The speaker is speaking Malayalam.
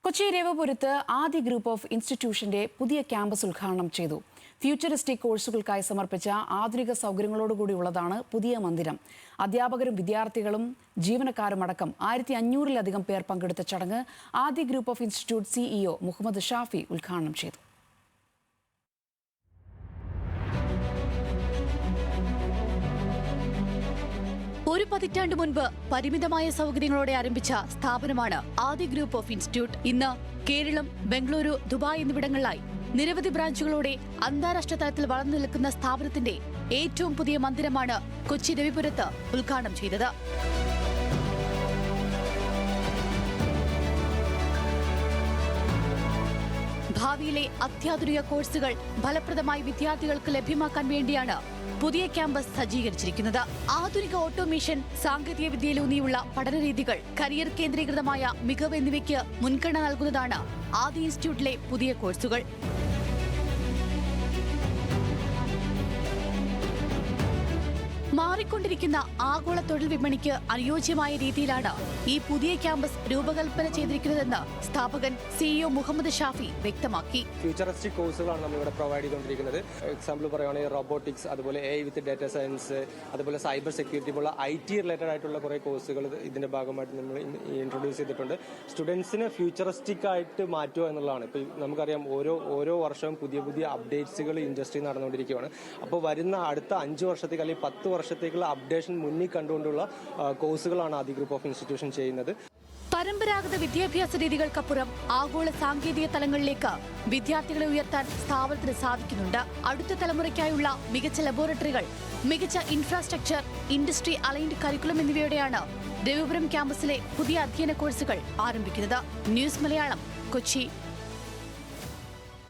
Kochi Ravipurath Adi group of ഇൻസ്റ്റിറ്റ്യൂഷന്റെ പുതിയ ക്യാമ്പസ് ഉദ്ഘാടനം ചെയ്തു. ഫ്യൂച്ചറിസ്റ്റിക് കോഴ്സുകൾക്കായി സമർപ്പിച്ച ആധുനിക സൗകര്യങ്ങളോടുകൂടിയുള്ളതാണ് പുതിയ മന്ദിരം. അധ്യാപകരും വിദ്യാർത്ഥികളും ജീവനക്കാരും അടക്കം 1500-ലധികം പേർ പങ്കെടുത്ത ചടങ്ങ് Adi group of institute CEO Muhammad Shafi ഉദ്ഘാടനം ചെയ്തു. ഒരു പതിറ്റാണ്ട് മുൻപ് പരിമിതമായ സൗകര്യങ്ങളോടെ ആരംഭിച്ച സ്ഥാപനമാണ് ആദി ഗ്രൂപ്പ് ഓഫ് ഇൻസ്റ്റിറ്റ്യൂട്ട്. ഇന്ന് കേരളം, ബംഗളൂരു, ദുബായ് എന്നിവിടങ്ങളിലായി നിരവധി ബ്രാഞ്ചുകളോടെ അന്താരാഷ്ട്ര തലത്തിൽ വളർന്നു നിൽക്കുന്ന സ്ഥാപനത്തിന്റെ ഏറ്റവും പുതിയ മന്ദിരമാണ് കൊച്ചി രവിപുരത്ത് ഉദ്ഘാടനം ചെയ്തത്. ഭാവിയിലെ അത്യാധുനിക കോഴ്സുകൾ ഫലപ്രദമായി വിദ്യാർത്ഥികൾക്ക് ലഭ്യമാക്കാൻ വേണ്ടിയാണ് പുതിയ ക്യാമ്പസ് സജ്ജീകരിച്ചിരിക്കുന്നത്. ആധുനിക ഓട്ടോമേഷൻ, സാങ്കേതിക വിദ്യയിലൂന്നിയുള്ള പഠനരീതികൾ, കരിയർ കേന്ദ്രീകൃതമായ മികവ് എന്നിവയ്ക്ക് മുൻഗണന നൽകുന്നതാണ് ആദി ഇൻസ്റ്റിറ്റ്യൂട്ടിലെ പുതിയ കോഴ്സുകൾ. മാറിക്കൊണ്ടിരിക്കുന്ന ആഗോള തൊഴിൽ വിപണിക്ക് അനുയോജ്യമായ രീതിയിലാണ് ഈ പുതിയ ക്യാമ്പസ് രൂപകൽപ്പന ചെയ്തിരിക്കുന്നതെന്ന് സ്ഥാപകൻ CEO മുഹമ്മദ് ഷാഫി വ്യക്തമാക്കി. ഫ്യൂച്ചറിസ്റ്റിക് കോഴ്സുകളാണ് നമ്മളിവിടെ പ്രൊവൈഡ് ചെയ്തുകൊണ്ടിരിക്കുന്നത്. എക്സാമ്പിൾ പറയുകയാണെങ്കിൽ റോബോട്ടിക്സ്, അതുപോലെ AI വിത്ത് ഡാറ്റാ സയൻസ്, അതുപോലെ സൈബർ സെക്യൂരിറ്റി പോലുള്ള IT റിലേറ്റഡ് ആയിട്ടുള്ള കുറേ കോഴ്സുകൾ ഇതിന്റെ ഭാഗമായിട്ട് നമ്മൾ ഇൻട്രൊഡ്യൂസ് ചെയ്തിട്ടുണ്ട്. സ്റ്റുഡൻസിനെ ഫ്യൂച്ചറിസ്റ്റിക് ആയിട്ട് മാറ്റുക എന്നുള്ളതാണ്. ഇപ്പോൾ നമുക്കറിയാം ഓരോ വർഷവും പുതിയ പുതിയ അപ്ഡേറ്റ്സുകൾ ഇൻഡസ്ട്രി നടന്നുകൊണ്ടിരിക്കുകയാണ്. അപ്പോൾ വരുന്ന അടുത്ത 5 വർഷത്തേക്ക് അല്ലെങ്കിൽ 10 വർഷത്തേക്കുള്ള അപ്ഡേഷൻ മുന്നിൽ കണ്ടുകൊണ്ടുള്ള കോഴ്സുകളാണ് ആദി ഗ്രൂപ്പ് ഓഫ് ഇൻസ്റ്റിറ്റ്യൂഷൻ ചെയ്യുന്നത്. പരമ്പരാഗത വിദ്യാഭ്യാസ രീതികൾക്കപ്പുറം ആഗോള സാങ്കേതിക തലങ്ങളിലേക്ക് വിദ്യാർത്ഥികളെ ഉയർത്താൻ സ്ഥാപനത്തിന് സാധിക്കുന്നുണ്ട്. അടുത്ത തലമുറയ്ക്കായുള്ള മികച്ച ലബോറട്ടറികൾ, മികച്ച ഇൻഫ്രാസ്ട്രക്ചർ, ഇൻഡസ്ട്രി അലൈൻഡ് കരിക്കുലം എന്നിവയോടെയാണ് രവിപുരം ക്യാമ്പസിലെ പുതിയ അധ്യയന കോഴ്സുകൾ ആരംഭിക്കുന്നത്. ന്യൂസ് മലയാളം, കൊച്ചി.